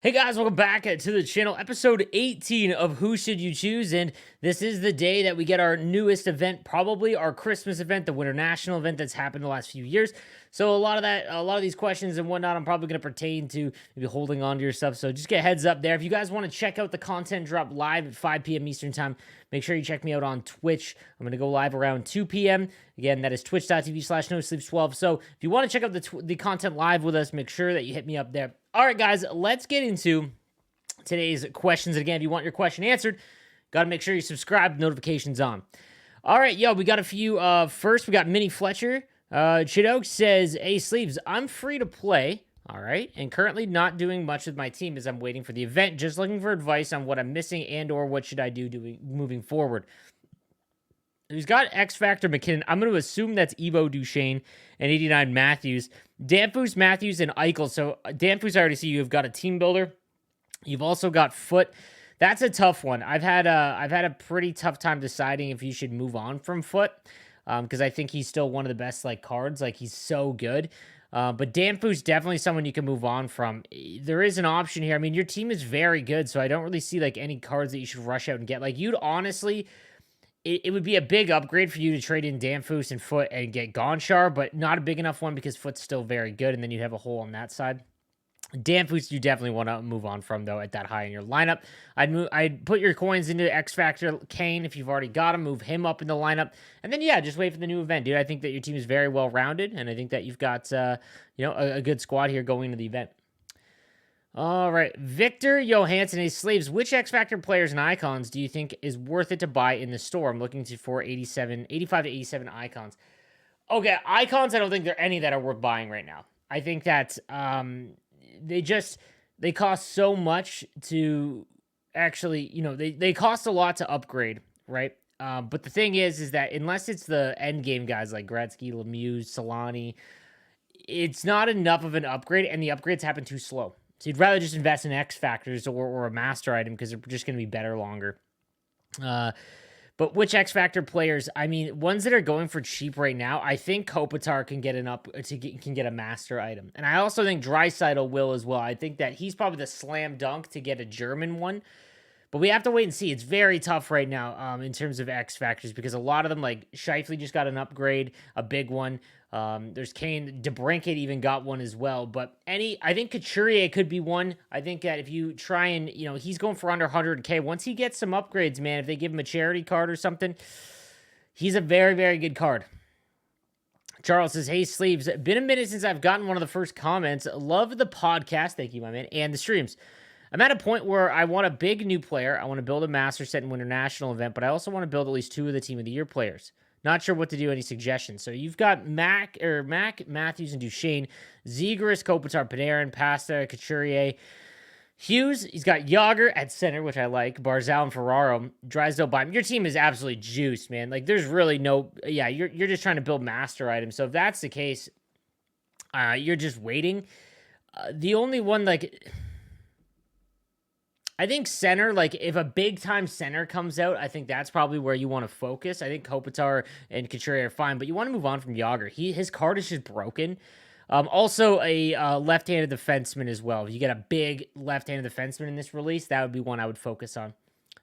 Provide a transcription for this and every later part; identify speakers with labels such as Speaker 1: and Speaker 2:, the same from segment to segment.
Speaker 1: Hey guys, welcome back to the channel, episode 18 of Who Should You Choose, and this is the day that we get our newest event, probably our Christmas event, the Winter National event that's happened the last few years. So a lot of these questions and whatnot, I'm probably going to pertain to maybe holding on to your stuff. So just get a heads up there. If you guys want to check out the content drop live at 5 p.m. Eastern time, make sure you check me out on Twitch. I'm going to go live around 2 p.m. Again, that is twitch.tv/nosleeps12. So if you want to check out the content live with us, make sure that you hit me up there. All right, guys, let's get into today's questions. And again, if you want your question answered, got to make sure you subscribe, notifications on. All right, we got a few. First, we got Mini Fletcher. Chidoke says, "Hey, Sleeves, I'm free to play. All right, and currently not doing much with my team as I'm waiting for the event. Just looking for advice on what I'm missing and/or what should I do moving forward." He's got X Factor McKinnon. I'm going to assume that's Evo Duchesne and 89 Matthews. Danfus, Matthews, and Eichel. So Danfus, I already see you've got a team builder. You've also got Foot. That's a tough one. I've had a pretty tough time deciding if you should move on from Foot because I think he's still one of the best cards. He's so good. But Danfus definitely someone you can move on from. There is an option here. I mean, your team is very good, so I don't really see any cards that you should rush out and get. You'd honestly. It would be a big upgrade for you to trade in Danfus and Foot and get Gonchar, but not a big enough one because Foot's still very good, and then you'd have a hole on that side. Danfus, you definitely want to move on from, though, at that high in your lineup. I'd put your coins into X Factor Kane if you've already got him, move him up in the lineup, and then, just wait for the new event, dude. I think that your team is very well-rounded, and I think that you've got, a good squad here going into the event. All right, Victor Johansson, his sleeves. Which X Factor players and icons do you think is worth it to buy in the store? I'm looking for 85 to 87 icons. Okay, icons, I don't think there are any that are worth buying right now. I think that they cost so much to actually, they cost a lot to upgrade, right? But the thing is that unless it's the end game guys like Gretzky, Lemieux, Solani, it's not enough of an upgrade, and the upgrades happen too slow. So you'd rather just invest in X Factors or a master item because they're just going to be better longer. But which X Factor players? I mean, ones that are going for cheap right now, I think Kopitar can get can get a master item. And I also think Draisaitl will as well. I think that he's probably the slam dunk to get a German one. But we have to wait and see. It's very tough right now in terms of X Factors because a lot of them, like Scheifele just got an upgrade, a big one. There's Kane. DeBrincat even got one as well. But I think Couturier could be one. I think that if you try and, he's going for under 100K. Once he gets some upgrades, man, if they give him a charity card or something, he's a very, very good card. Charles says, "Hey, Sleeves, been a minute since I've gotten one of the first comments. Love the podcast." Thank you, my man. And the streams. I'm at a point where I want a big new player. I want to build a master set and Winter National event, but I also want to build at least 2 of the Team of the Year players. Not sure what to do. Any suggestions? So you've got Mac, Matthews, and Duchesne, Zegras, Kopitar, Panarin, Pasta, Couturier, Hughes. He's got Yager at center, which I like. Barzal and Ferraro. Drysdale, Bynum. Your team is absolutely juiced, man. There's really no. Yeah, you're just trying to build master items. So if that's the case, you're just waiting. The only one I think center, if a big-time center comes out, I think that's probably where you want to focus. I think Kopitar and Couturier are fine, but you want to move on from Yager. His card is just broken. Also, a left-handed defenseman as well. If you get a big left-handed defenseman in this release, that would be one I would focus on.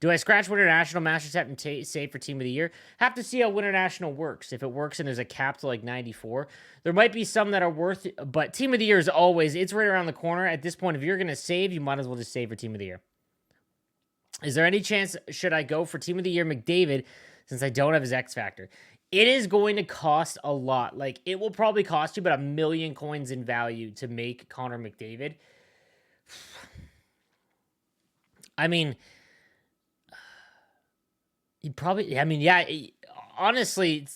Speaker 1: Do I scratch Winter National Master Set and save for Team of the Year? Have to see how Winter National works. If it works and there's a cap to 94, there might be some that are worth it, but Team of the Year is always, it's right around the corner. At this point, if you're going to save, you might as well just save for Team of the Year. Is there any chance should I go for Team of the Year McDavid since I don't have his X Factor? It is going to cost a lot. It will probably cost you about 1 million coins in value to make Connor McDavid. I mean, honestly,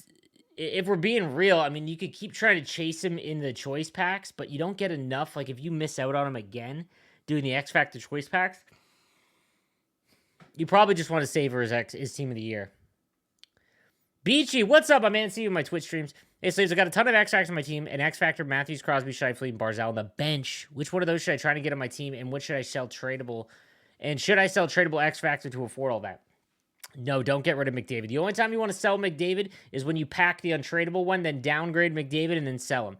Speaker 1: if we're being real, I mean, you could keep trying to chase him in the choice packs, but you don't get enough. If you miss out on him again doing the X Factor choice packs, you probably just want to save for his Team of the Year. Beachy, what's up, my man? See you in my Twitch streams. Hey, Slaves, I got a ton of X Factors on my team. An X Factor, Matthews, Crosby, Scheifele, and Barzal on the bench. Which one of those should I try to get on my team, and which should I sell tradable? And should I sell tradable X Factor to afford all that? No, don't get rid of McDavid. The only time you want to sell McDavid is when you pack the untradeable one, then downgrade McDavid, and then sell him.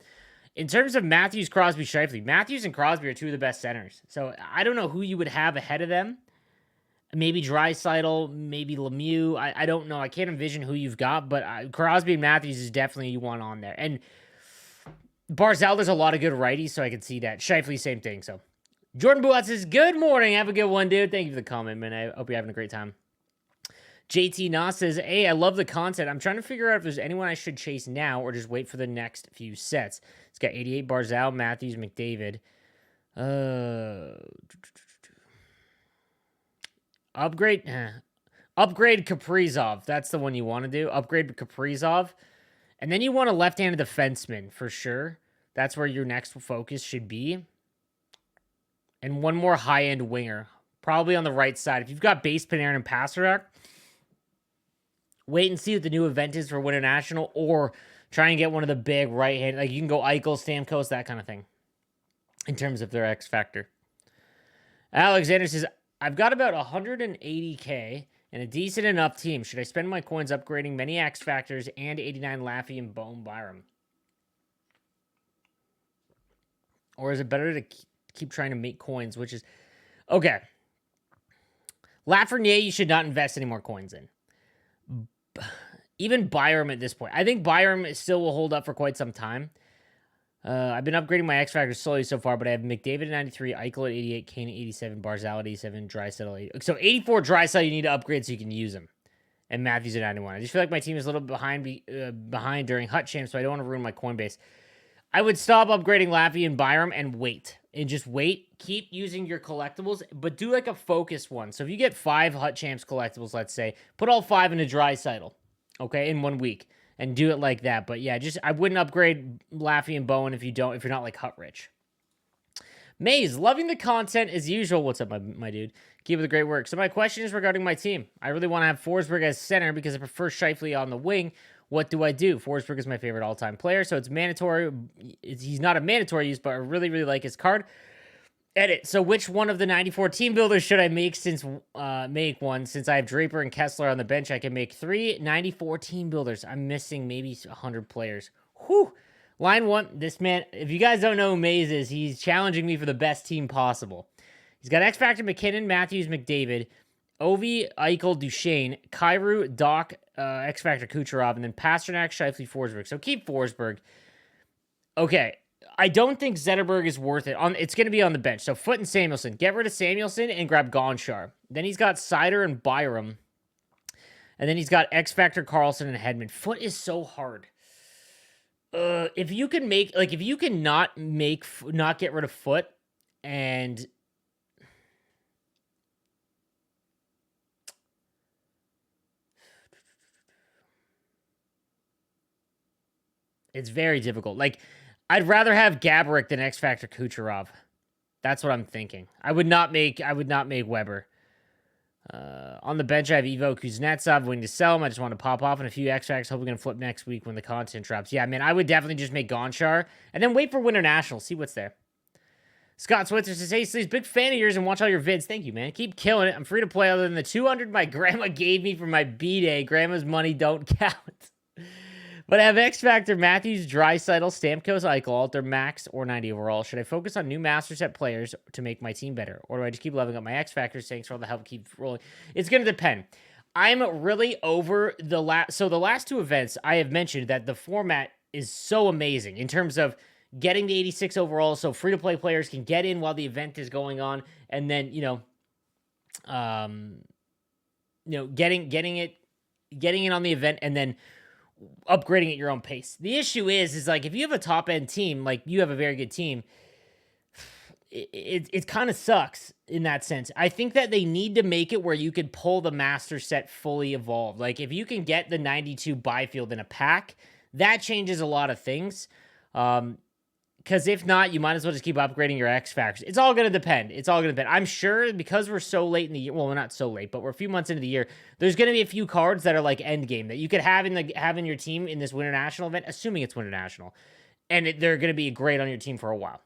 Speaker 1: In terms of Matthews, Crosby, Scheifele, Matthews and Crosby are two of the best centers. So I don't know who you would have ahead of them. Maybe Draisaitl, maybe Lemieux. I don't know. I can't envision who you've got, but Crosby and Matthews is definitely you want on there. And Barzal, there's a lot of good righties, so I can see that. Scheifele, same thing. So Jordan Buat says, good morning. Have a good one, dude. Thank you for the comment, man. I hope you're having a great time. JT Nas says, hey, I love the content. I'm trying to figure out if there's anyone I should chase now or just wait for the next few sets. It's got 88 Barzal, Matthews, McDavid. Upgrade Kaprizov. That's the one you want to do. Upgrade Kaprizov. And then you want a left-handed defenseman for sure. That's where your next focus should be. And one more high-end winger. Probably on the right side. If you've got base Panarin and Pasternak, wait and see what the new event is for Winter National, or try and get one of the big right-hand, like you can go Eichel, Stamkos, that kind of thing, in terms of their X factor. Alexander says, I've got about 180K and a decent enough team. Should I spend my coins upgrading many X factors and 89 Laffy and Bone Byram? Or is it better to keep trying to make coins, which is... Okay. Lafreniere, you should not invest any more coins in. Even Byram at this point. I think Byram still will hold up for quite some time. I've been upgrading my X factors slowly so far, but I have McDavid at 93, Eichel at 88, Kane at 87, Barzal at 87, Draisaitl at 80. So 84 Draisaitl you need to upgrade so you can use him. And Matthews at 91. I just feel like my team is a little behind during Hut Champ, so I don't want to ruin my coin base. I would stop upgrading Laffy and Byram and wait. And just wait. Keep using your collectibles, but do like a focused one. So if you get 5 Hut Champs collectibles, let's say, put all 5 into Draisaitl, okay, in 1 week. And do it like that. But yeah, I wouldn't upgrade Laffy and Bowen if you're not like Hut Rich. Maze, loving the content as usual. What's up, my dude? Keep up the great work. So my question is regarding my team. I really want to have Forsberg as center because I prefer Scheifele on the wing. What do I do? Forsberg is my favorite all-time player, so it's mandatory. He's not a mandatory use, but I really, really like his card. Edit. So which one of the 94 team builders should I make make one? Since I have Draper and Kessler on the bench, I can make 3 94 team builders. I'm missing maybe 100 players. Whew. Line 1, this man, if you guys don't know who Maze is, he's challenging me for the best team possible. He's got X Factor, McKinnon, Matthews, McDavid, Ovi, Eichel, Duchesne, Kyrou, Doc, X Factor, Kucherov, and then Pasternak, Scheifele, Forsberg. So keep Forsberg. Okay. I don't think Zetterberg is worth it. It's going to be on the bench. So Foote and Samuelson. Get rid of Samuelson and grab Gonchar. Then he's got Sider and Byram. And then he's got X Factor, Carlson, and Hedman. Foote is so hard. If you can not get rid of Foote and it's very difficult. Like, I'd rather have Gaborik than X Factor Kucherov. That's what I'm thinking. I would not make Weber. On the bench, I have Ivo Kuznetsov waiting to sell him. I just want to pop off in a few X Factors. Hope we're going to flip next week when the content drops. Yeah, man, I would definitely just make Gonchar and then wait for Winter National. See what's there. Scott Switzer says, hey, Sleeves, big fan of yours and watch all your vids. Thank you, man. Keep killing it. I'm free to play other than the 200 my grandma gave me for my B-Day. Grandma's money don't count. But I have X Factor, Matthews, Draisaitl, Stamkos, Eichel, Alter, Max, or 90 overall. Should I focus on new Master Set players to make my team better? Or do I just keep leveling up my X Factors? Thanks for all the help. Keep rolling. It's going to depend. I'm really over the last... So the last 2 events, I have mentioned that the format is so amazing in terms of getting the 86 overall, so free-to-play players can get in while the event is going on, and then, getting in on the event, and then upgrading at your own pace. The issue is like if you have a top end team, like you have a very good team, it kind of sucks in that sense. I think that they need to make it where you could pull the master set fully evolved. Like if you can get the 92 Byfield in a pack, that changes a lot of things. Because if not, you might as well just keep upgrading your X Factors. It's all going to depend. I'm sure because we're so late in the year, well, we're not so late, but we're a few months into the year, there's going to be a few cards that are like end game that you could have in your team in this Winter National event, assuming it's Winter National. And they're going to be great on your team for a while.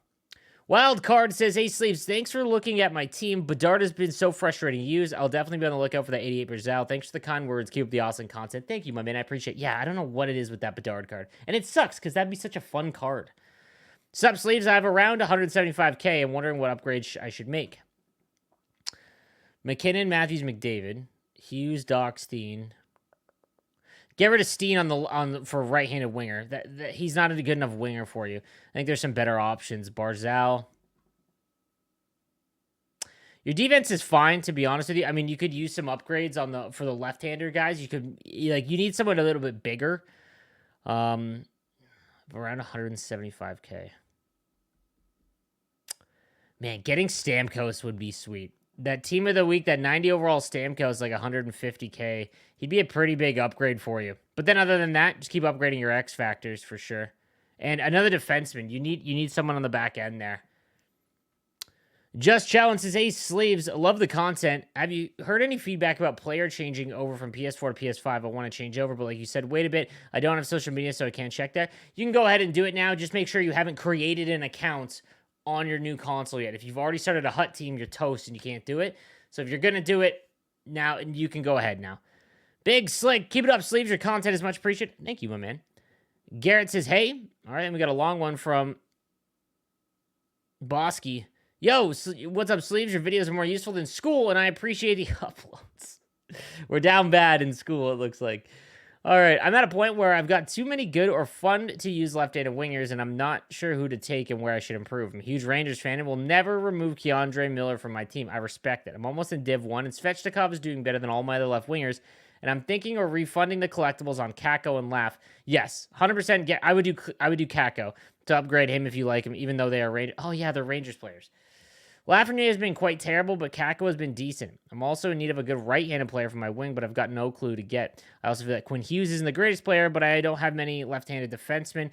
Speaker 1: Wild Card says, hey, Sleeves, thanks for looking at my team. Bedard has been so frustrating to use. I'll definitely be on the lookout for that 88 Brazil. Thanks for the kind words. Keep up the awesome content. Thank you, my man. I appreciate it. Yeah, I don't know what it is with that Bedard card. And it sucks because that'd be such a fun card. Sub sleeves, I have around 175K. I'm wondering what upgrades I should make. McKinnon, Matthews, McDavid, Hughes, Doc, Steen. Get rid of Steen for right-handed winger. That he's not a good enough winger for you. I think there's some better options. Barzal. Your defense is fine, to be honest with you. I mean, you could use some upgrades for the left-hander guys. You need someone a little bit bigger. Around 175K. Man, getting Stamkos would be sweet. That team of the week, that 90 overall Stamkos, like 150K. He'd be a pretty big upgrade for you. But then other than that, just keep upgrading your X factors for sure. And another defenseman. You need someone on the back end there. Just Challenge says, hey, Sleeves, love the content. Have you heard any feedback about player changing over from PS4 to PS5? I want to change over, but like you said, wait a bit. I don't have social media, so I can't check that. You can go ahead and do it now. Just make sure you haven't created an account on your new console yet. If you've already started a Hut team, you're toast and you can't do it. So if you're going to do it now, you can go ahead now. Big Slick, keep it up, Sleeves. Your content is much appreciated. Thank you, my man. Garrett says, hey. All right, and we got a long one from Bosky. Yo, what's up, Sleeves? Your videos are more useful than school, and I appreciate the uploads. We're down bad in school, it looks like. All right, I'm at a point where I've got too many good or fun-to-use left-handed wingers, and I'm not sure who to take and where I should improve. I'm a huge Rangers fan and will never remove Keandre Miller from my team. I respect it. I'm almost in Div 1, and Svechnikov is doing better than all my other left wingers, and I'm thinking of refunding the collectibles on Kako and Laugh. Yes, 100%. I would do Kako to upgrade him if you like him, even though they are Rangers. Oh, yeah, they're Rangers players. Lafreniere has been quite terrible, but Kako has been decent. I'm also in need of a good right-handed player for my wing, but I've got no clue to get. I also feel that Quinn Hughes isn't the greatest player, but I don't have many left-handed defensemen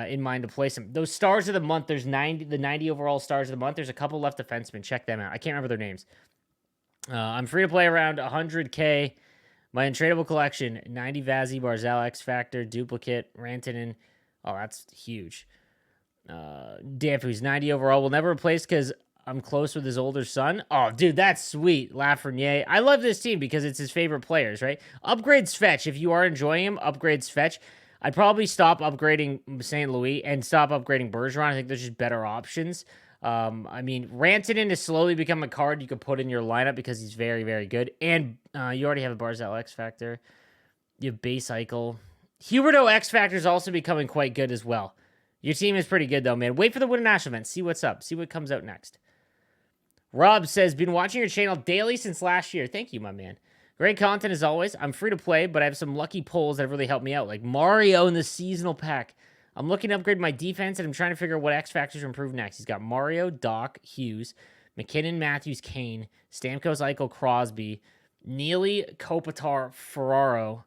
Speaker 1: in mind to place him. Those stars of the month, there's the 90 overall stars of the month. There's a couple left defensemen. Check them out. I can't remember their names. I'm free to play around 100K. My untradeable collection, 90 Vazzy, Barzal, X Factor, Duplicate, Rantanen. Oh, that's huge. Danfus, 90 overall. Will never replace because I'm close with his older son. Oh, dude, that's sweet. Lafreniere. I love this team because it's his favorite players, right? Upgrade Fletch. If you are enjoying him, upgrade Fletch. I'd probably stop upgrading St. Louis and stop upgrading Bergeron. I think there's just better options. I mean, Rantanen has slowly become a card you could put in your lineup because he's very, very good. And you already have a Barzal X Factor. You have Base Eichel. Huberto X Factor is also becoming quite good as well. Your team is pretty good, though, man. Wait for the Winter National event. See what's up. See what comes out next. Rob says, been watching your channel daily since last year. Thank you, my man. Great content as always. I'm free to play, but I have some lucky pulls that have really helped me out, like Mario in the seasonal pack. I'm looking to upgrade my defense, and I'm trying to figure out what X factors to improve next. He's got Mario, Doc, Hughes, McKinnon, Matthews, Kane, Stamkos, Eichel, Crosby, Neely, Kopitar, Ferraro.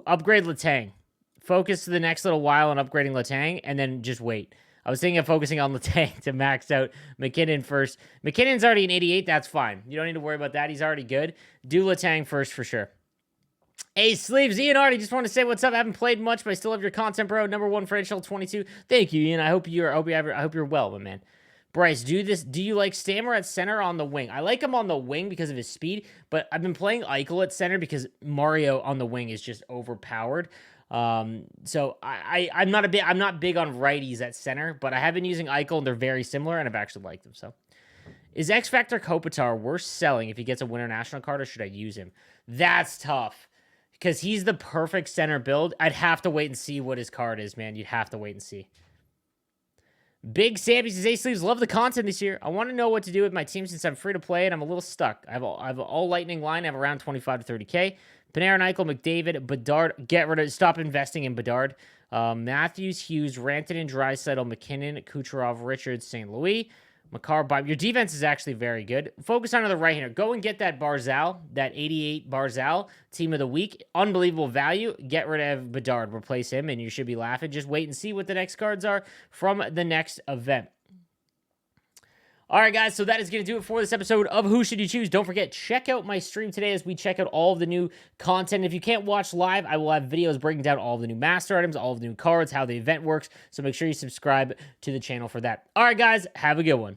Speaker 1: Upgrade Letang. Focus to the next little while on upgrading Letang, and then just wait. I was thinking of focusing on Letang to max out McKinnon first. McKinnon's already an 88. That's fine. You don't need to worry about that. He's already good. Do Letang first for sure. Hey, Sleeves, Ian Artie, just want to say what's up. I haven't played much, but I still have your content, bro. Number 1 for NHL 22. Thank you, Ian. I hope you're well, my man. Bryce, do you like Stammer at center on the wing? I like him on the wing because of his speed, but I've been playing Eichel at center because Mario on the wing is just overpowered. So I'm not big on righties at center, but I have been using Eichel and they're very similar and I've actually liked them. So is X Factor Kopitar worth selling if he gets a Winter National card, or should I use him? That's tough because he's the perfect center build. I'd have to wait and see what his card is, man. You'd have to wait and see. Big Sammy says, hey, Sleeves, love the content this year. I want to know what to do with my team since I'm free to play and I'm a little stuck. I have all lightning line. I have around 25 to 30K. Panarin, Eichel, McDavid, Bedard. Stop investing in Bedard. Matthews, Hughes, Rantanen, Draisaitl, McKinnon, Kucherov, Richards, St. Louis. Makar, Bob. Your defense is actually very good. Focus on the right-hander. Go and get that Barzal, that 88 Barzal, team of the week. Unbelievable value. Get rid of Bedard. Replace him, and you should be laughing. Just wait and see what the next cards are from the next event. All right, guys, so that is going to do it for this episode of Who Should You Choose? Don't forget, check out my stream today as we check out all of the new content. If you can't watch live, I will have videos breaking down all of the new master items, all of the new cards, how the event works, so make sure you subscribe to the channel for that. All right, guys, have a good one.